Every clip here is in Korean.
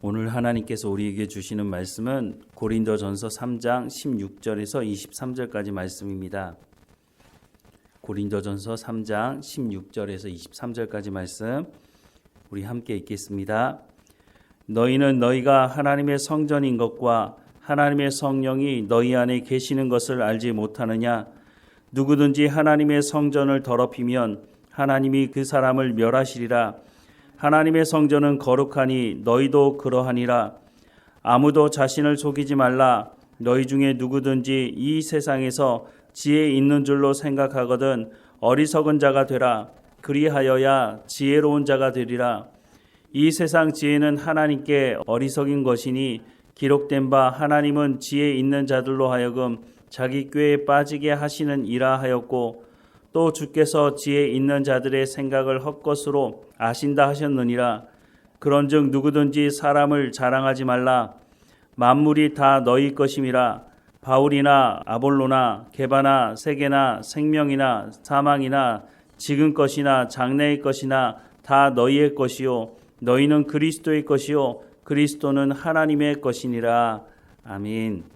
오늘 하나님께서 우리에게 주시는 말씀은 고린도전서 3장 16절에서 23절까지 말씀입니다. 고린도전서 3장 16절에서 23절까지 말씀 우리 함께 읽겠습니다. 너희는 너희가 하나님의 성전인 것과 하나님의 성령이 너희 안에 계시는 것을 알지 못하느냐? 누구든지 하나님의 성전을 더럽히면 하나님이 그 사람을 멸하시리라. 하나님의 성전은 거룩하니 너희도 그러하니라. 아무도 자신을 속이지 말라. 너희 중에 누구든지 이 세상에서 지혜 있는 줄로 생각하거든 어리석은 자가 되라. 그리하여야 지혜로운 자가 되리라. 이 세상 지혜는 하나님께 어리석인 것이니 기록된 바 하나님은 지혜 있는 자들로 하여금 자기 꾀에 빠지게 하시는 이라 하였고 또 주께서 지혜 있는 자들의 생각을 헛것으로 아신다 하셨느니라. 그런즉 누구든지 사람을 자랑하지 말라. 만물이 다 너희 것임이라. 바울이나 아볼로나 게바나 세계나 생명이나 사망이나 지금 것이나 장래의 것이나 다 너희의 것이요 너희는 그리스도의 것이요 그리스도는 하나님의 것이니라. 아멘.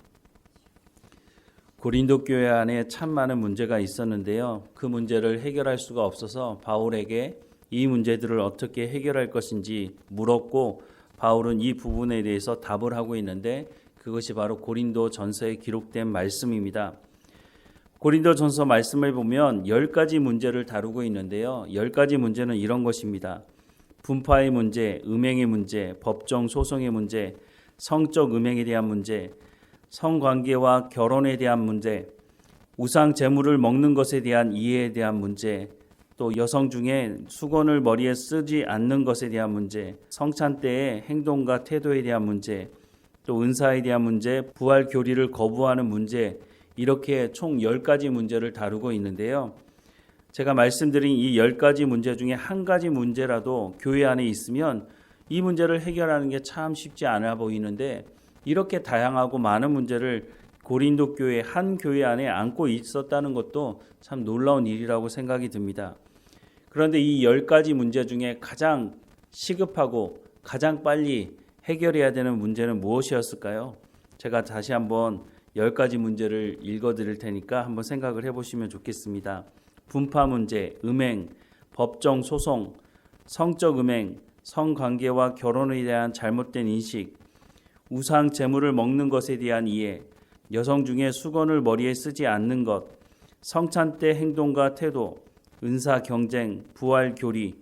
고린도 교회 안에 참 많은 문제가 있었는데요. 그 문제를 해결할 수가 없어서 바울에게 이 문제들을 어떻게 해결할 것인지 물었고 바울은 이 부분에 대해서 답을 하고 있는데 그것이 바로 고린도 전서에 기록된 말씀입니다. 고린도 전서 말씀을 보면 10가지 문제를 다루고 있는데요. 10가지 문제는 이런 것입니다. 분파의 문제, 음행의 문제, 법정 소송의 문제, 성적 음행에 대한 문제, 성관계와 결혼에 대한 문제, 우상 제물을 먹는 것에 대한 이해에 대한 문제, 또 여성 중에 수건을 머리에 쓰지 않는 것에 대한 문제, 성찬 때의 행동과 태도에 대한 문제, 또 은사에 대한 문제, 부활 교리를 거부하는 문제, 이렇게 총 10가지 문제를 다루고 있는데요. 제가 말씀드린 이 10가지 문제 중에 한 가지 문제라도 교회 안에 있으면 이 문제를 해결하는 게 참 쉽지 않아 보이는데 이렇게 다양하고 많은 문제를 고린도 교회 한 교회 안에 안고 있었다는 것도 참 놀라운 일이라고 생각이 듭니다. 그런데 이 10가지 문제 중에 가장 시급하고 가장 빨리 해결해야 되는 문제는 무엇이었을까요? 제가 다시 한번 10가지 문제를 읽어드릴 테니까 한번 생각을 해보시면 좋겠습니다. 분파 문제, 음행, 법정 소송, 성적 음행, 성관계와 결혼에 대한 잘못된 인식, 우상 제물을 먹는 것에 대한 이해, 여성 중에 수건을 머리에 쓰지 않는 것, 성찬 때 행동과 태도, 은사 경쟁, 부활 교리,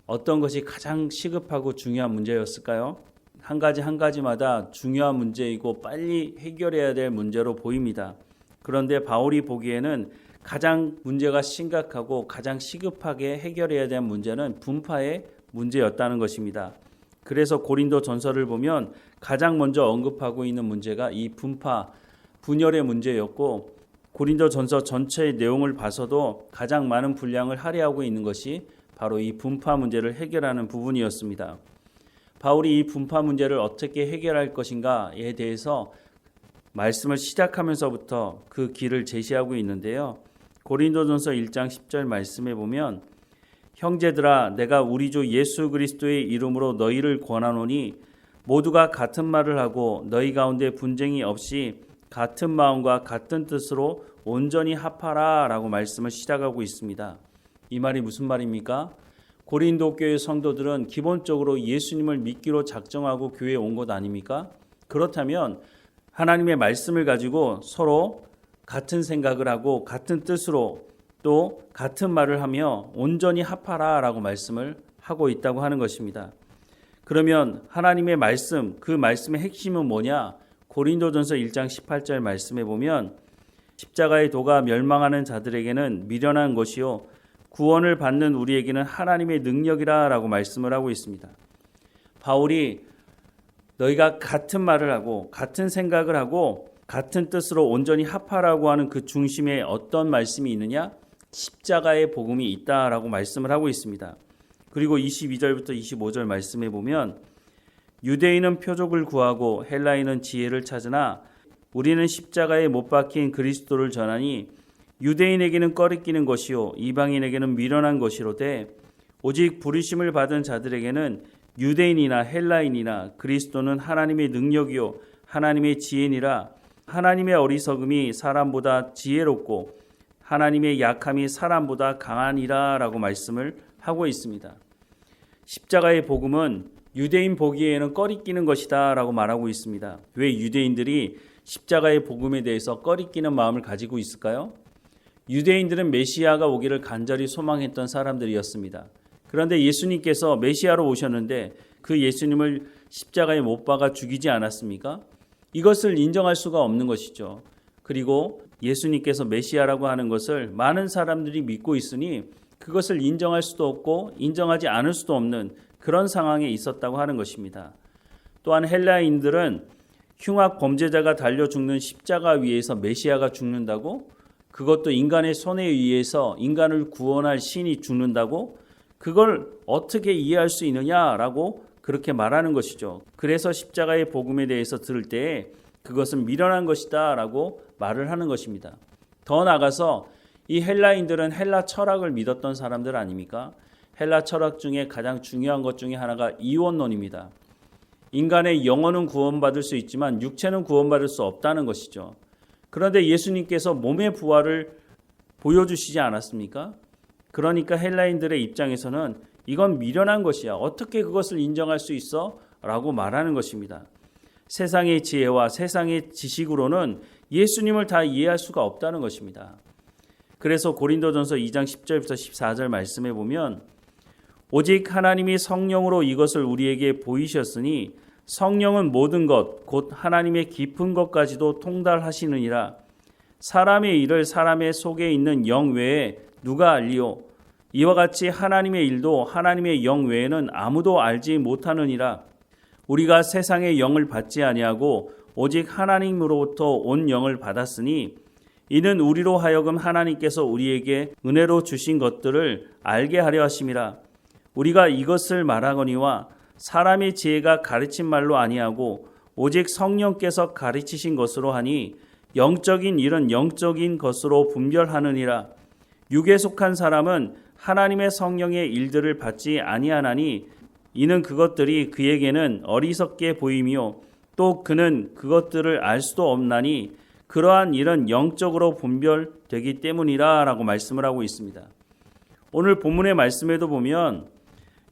어떤 것이 가장 시급하고 중요한 문제였을까요? 한 가지마다 중요한 문제이고 빨리 해결해야 될 문제로 보입니다. 그런데 바울이 보기에는 가장 문제가 심각하고 가장 시급하게 해결해야 될 문제는 분파의 문제였다는 것입니다. 그래서 고린도 전서를 보면 가장 먼저 언급하고 있는 문제가 이 분파, 분열의 문제였고 고린도 전서 전체의 내용을 봐서도 가장 많은 분량을 할애하고 있는 것이 바로 이 분파 문제를 해결하는 부분이었습니다. 바울이 이 분파 문제를 어떻게 해결할 것인가에 대해서 말씀을 시작하면서부터 그 길을 제시하고 있는데요. 고린도전서 1장 10절 말씀에 보면 형제들아 내가 우리 주 예수 그리스도의 이름으로 너희를 권하노니 모두가 같은 말을 하고 너희 가운데 분쟁이 없이 같은 마음과 같은 뜻으로 온전히 합하라 라고 말씀을 시작하고 있습니다. 이 말이 무슨 말입니까? 고린도 교회 성도들은 기본적으로 예수님을 믿기로 작정하고 교회에 온 것 아닙니까? 그렇다면 하나님의 말씀을 가지고 서로 같은 생각을 하고 같은 뜻으로 또 같은 말을 하며 온전히 합하라 라고 말씀을 하고 있다고 하는 것입니다. 그러면 하나님의 말씀, 그 말씀의 핵심은 뭐냐? 고린도전서 1장 18절 말씀에 보면 십자가의 도가 멸망하는 자들에게는 미련한 것이요 구원을 받는 우리에게는 하나님의 능력이라 라고 말씀을 하고 있습니다. 바울이 너희가 같은 말을 하고 같은 생각을 하고 같은 뜻으로 온전히 합하라고 하는 그 중심에 어떤 말씀이 있느냐? 십자가의 복음이 있다라고 말씀을 하고 있습니다. 그리고 22절부터 25절 말씀에 보면 유대인은 표적을 구하고 헬라인은 지혜를 찾으나 우리는 십자가에 못 박힌 그리스도를 전하니 유대인에게는 꺼리끼는 것이요 이방인에게는 미련한 것이로되 오직 부르심을 받은 자들에게는 유대인이나 헬라인이나 그리스도는 하나님의 능력이요 하나님의 지혜니라. 하나님의 어리석음이 사람보다 지혜롭고 하나님의 약함이 사람보다 강하니라 라고 말씀을 하고 있습니다. 십자가의 복음은 유대인 보기에는 꺼리끼는 것이다 라고 말하고 있습니다. 왜 유대인들이 십자가의 복음에 대해서 꺼리끼는 마음을 가지고 있을까요? 유대인들은 메시아가 오기를 간절히 소망했던 사람들이었습니다. 그런데 예수님께서 메시아로 오셨는데 그 예수님을 십자가에 못 박아 죽이지 않았습니까? 이것을 인정할 수가 없는 것이죠. 그리고 예수님께서 메시아라고 하는 것을 많은 사람들이 믿고 있으니 그것을 인정할 수도 없고 인정하지 않을 수도 없는 그런 상황에 있었다고 하는 것입니다. 또한 헬라인들은 흉악 범죄자가 달려 죽는 십자가 위에서 메시아가 죽는다고? 그것도 인간의 손에 의해서 인간을 구원할 신이 죽는다고? 그걸 어떻게 이해할 수 있느냐라고 그렇게 말하는 것이죠. 그래서 십자가의 복음에 대해서 들을 때에 그것은 미련한 것이다 라고 말을 하는 것입니다. 더 나아가서 이 헬라인들은 헬라 철학을 믿었던 사람들 아닙니까? 헬라 철학 중에 가장 중요한 것 중에 하나가 이원론입니다. 인간의 영혼은 구원받을 수 있지만 육체는 구원받을 수 없다는 것이죠. 그런데 예수님께서 몸의 부활을 보여주시지 않았습니까? 그러니까 헬라인들의 입장에서는 이건 미련한 것이야. 어떻게 그것을 인정할 수 있어? 라고 말하는 것입니다. 세상의 지혜와 세상의 지식으로는 예수님을 다 이해할 수가 없다는 것입니다. 그래서 고린도전서 2장 10절부터 14절 말씀해 보면 오직 하나님이 성령으로 이것을 우리에게 보이셨으니 성령은 모든 것 곧 하나님의 깊은 것까지도 통달하시느니라. 사람의 일을 사람의 속에 있는 영 외에 누가 알리오? 이와 같이 하나님의 일도 하나님의 영 외에는 아무도 알지 못하느니라. 우리가 세상의 영을 받지 아니하고 오직 하나님으로부터 온 영을 받았으니 이는 우리로 하여금 하나님께서 우리에게 은혜로 주신 것들을 알게 하려 하심이라. 우리가 이것을 말하거니와 사람의 지혜가 가르친 말로 아니하고 오직 성령께서 가르치신 것으로 하니 영적인 일은 영적인 것으로 분별하느니라. 육에 속한 사람은 하나님의 성령의 일들을 받지 아니하나니 이는 그것들이 그에게는 어리석게 보이며 또 그는 그것들을 알 수도 없나니 그러한 일은 영적으로 분별되기 때문이라 라고 말씀을 하고 있습니다. 오늘 본문의 말씀에도 보면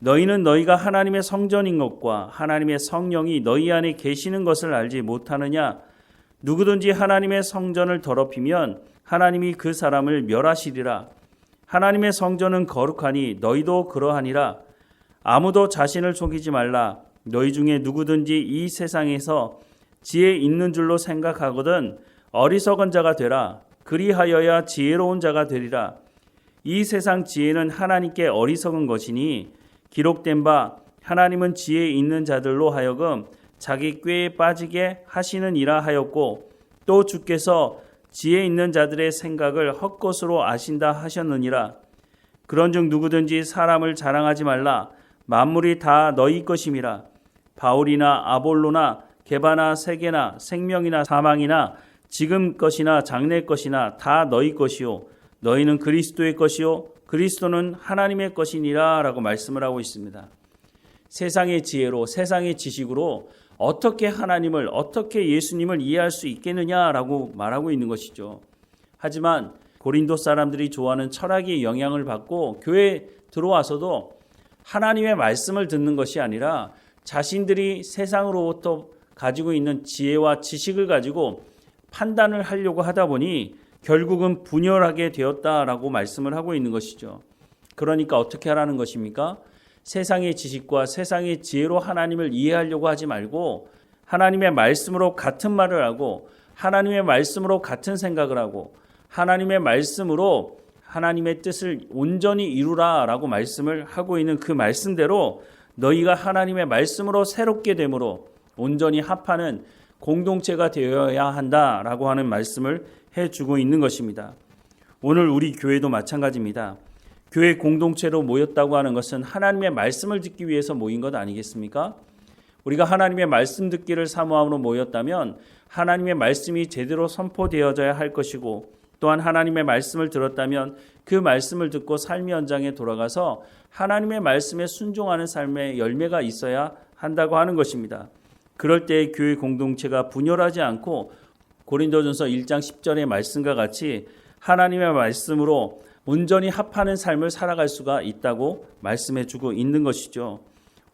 너희는 너희가 하나님의 성전인 것과 하나님의 성령이 너희 안에 계시는 것을 알지 못하느냐? 누구든지 하나님의 성전을 더럽히면 하나님이 그 사람을 멸하시리라. 하나님의 성전은 거룩하니 너희도 그러하니라. 아무도 자신을 속이지 말라. 너희 중에 누구든지 이 세상에서 지혜 있는 줄로 생각하거든 어리석은 자가 되라. 그리하여야 지혜로운 자가 되리라. 이 세상 지혜는 하나님께 어리석은 것이니 기록된 바 하나님은 지혜 있는 자들로 하여금 자기 꾀에 빠지게 하시느니라 하였고 또 주께서 지혜 있는 자들의 생각을 헛것으로 아신다 하셨느니라. 그런즉 누구든지 사람을 자랑하지 말라. 만물이 다 너희 것임이라. 바울이나 아볼로나 게바나 세계나 생명이나 사망이나 지금 것이나 장래 것이나 다 너희 것이요 너희는 그리스도의 것이요 그리스도는 하나님의 것이니라 라고 말씀을 하고 있습니다. 세상의 지혜로 세상의 지식으로 어떻게 하나님을 어떻게 예수님을 이해할 수 있겠느냐라고 말하고 있는 것이죠. 하지만 고린도 사람들이 좋아하는 철학의 영향을 받고 교회에 들어와서도 하나님의 말씀을 듣는 것이 아니라 자신들이 세상으로부터 가지고 있는 지혜와 지식을 가지고 판단을 하려고 하다 보니 결국은 분열하게 되었다라고 말씀을 하고 있는 것이죠. 그러니까 어떻게 하라는 것입니까? 세상의 지식과 세상의 지혜로 하나님을 이해하려고 하지 말고 하나님의 말씀으로 같은 말을 하고 하나님의 말씀으로 같은 생각을 하고 하나님의 말씀으로 하나님의 뜻을 온전히 이루라라고 말씀을 하고 있는 그 말씀대로 너희가 하나님의 말씀으로 새롭게 됨으로 온전히 합하는 공동체가 되어야 한다라고 하는 말씀을 해주고 있는 것입니다. 오늘 우리 교회도 마찬가지입니다. 교회 공동체로 모였다고 하는 것은 하나님의 말씀을 듣기 위해서 모인 것 아니겠습니까? 우리가 하나님의 말씀 듣기를 사모함으로 모였다면 하나님의 말씀이 제대로 선포되어져야 할 것이고 또한 하나님의 말씀을 들었다면 그 말씀을 듣고 삶의 현장에 돌아가서 하나님의 말씀에 순종하는 삶의 열매가 있어야 한다고 하는 것입니다. 그럴 때 교회 공동체가 분열하지 않고 고린도전서 1장 10절의 말씀과 같이 하나님의 말씀으로 온전히 합하는 삶을 살아갈 수가 있다고 말씀해 주고 있는 것이죠.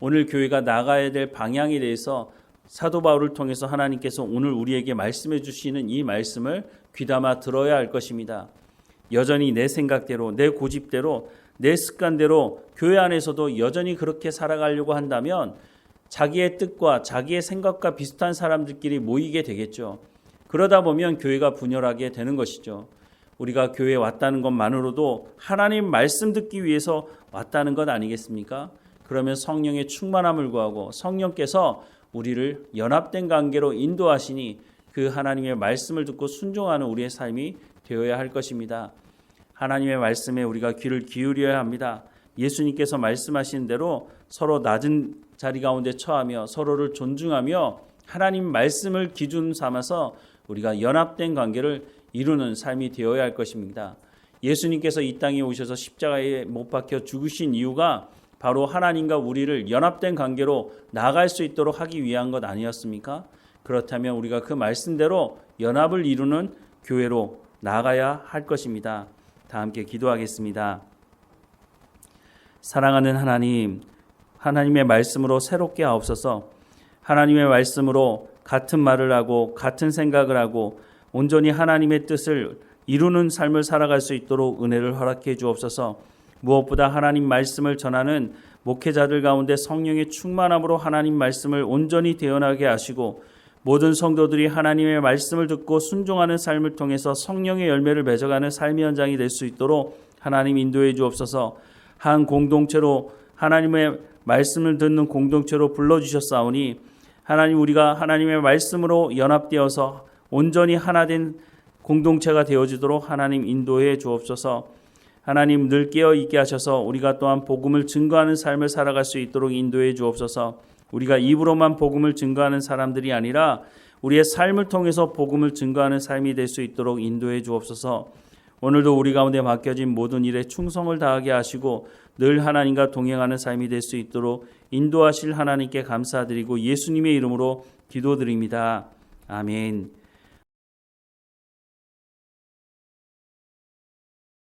오늘 교회가 나가야 될 방향에 대해서 사도 바울을 통해서 하나님께서 오늘 우리에게 말씀해 주시는 이 말씀을 귀담아 들어야 할 것입니다. 여전히 내 생각대로, 내 고집대로, 내 습관대로 교회 안에서도 여전히 그렇게 살아가려고 한다면 자기의 뜻과 자기의 생각과 비슷한 사람들끼리 모이게 되겠죠. 그러다 보면 교회가 분열하게 되는 것이죠. 우리가 교회에 왔다는 것만으로도 하나님 말씀 듣기 위해서 왔다는 것 아니겠습니까? 그러면 성령의 충만함을 구하고 성령께서 우리를 연합된 관계로 인도하시니 그 하나님의 말씀을 듣고 순종하는 우리의 삶이 되어야 할 것입니다. 하나님의 말씀에 우리가 귀를 기울여야 합니다. 예수님께서 말씀하신 대로 서로 낮은 자리 가운데 처하며 서로를 존중하며 하나님 말씀을 기준 삼아서 우리가 연합된 관계를 이루는 삶이 되어야 할 것입니다. 예수님께서 이 땅에 오셔서 십자가에 못 박혀 죽으신 이유가 바로 하나님과 우리를 연합된 관계로 나아갈 수 있도록 하기 위한 것 아니었습니까? 그렇다면 우리가 그 말씀대로 연합을 이루는 교회로 나아가야 할 것입니다. 다 함께 기도하겠습니다. 사랑하는 하나님, 하나님의 말씀으로 새롭게 하옵소서. 하나님의 말씀으로 같은 말을 하고 같은 생각을 하고 온전히 하나님의 뜻을 이루는 삶을 살아갈 수 있도록 은혜를 허락해 주옵소서. 무엇보다 하나님 말씀을 전하는 목회자들 가운데 성령의 충만함으로 하나님 말씀을 온전히 대언하게 하시고 모든 성도들이 하나님의 말씀을 듣고 순종하는 삶을 통해서 성령의 열매를 맺어가는 삶의 현장이 될 수 있도록 하나님 인도해 주옵소서. 한 공동체로 하나님의 말씀을 듣는 공동체로 불러주셨사오니 하나님, 우리가 하나님의 말씀으로 연합되어서 온전히 하나된 공동체가 되어지도록 하나님 인도해 주옵소서. 하나님, 늘 깨어있게 하셔서 우리가 또한 복음을 증거하는 삶을 살아갈 수 있도록 인도해 주옵소서. 우리가 입으로만 복음을 증거하는 사람들이 아니라 우리의 삶을 통해서 복음을 증거하는 삶이 될 수 있도록 인도해 주옵소서. 오늘도 우리 가운데 맡겨진 모든 일에 충성을 다하게 하시고 늘 하나님과 동행하는 삶이 될 수 있도록 인도하실 하나님께 감사드리고 예수님의 이름으로 기도드립니다. 아멘.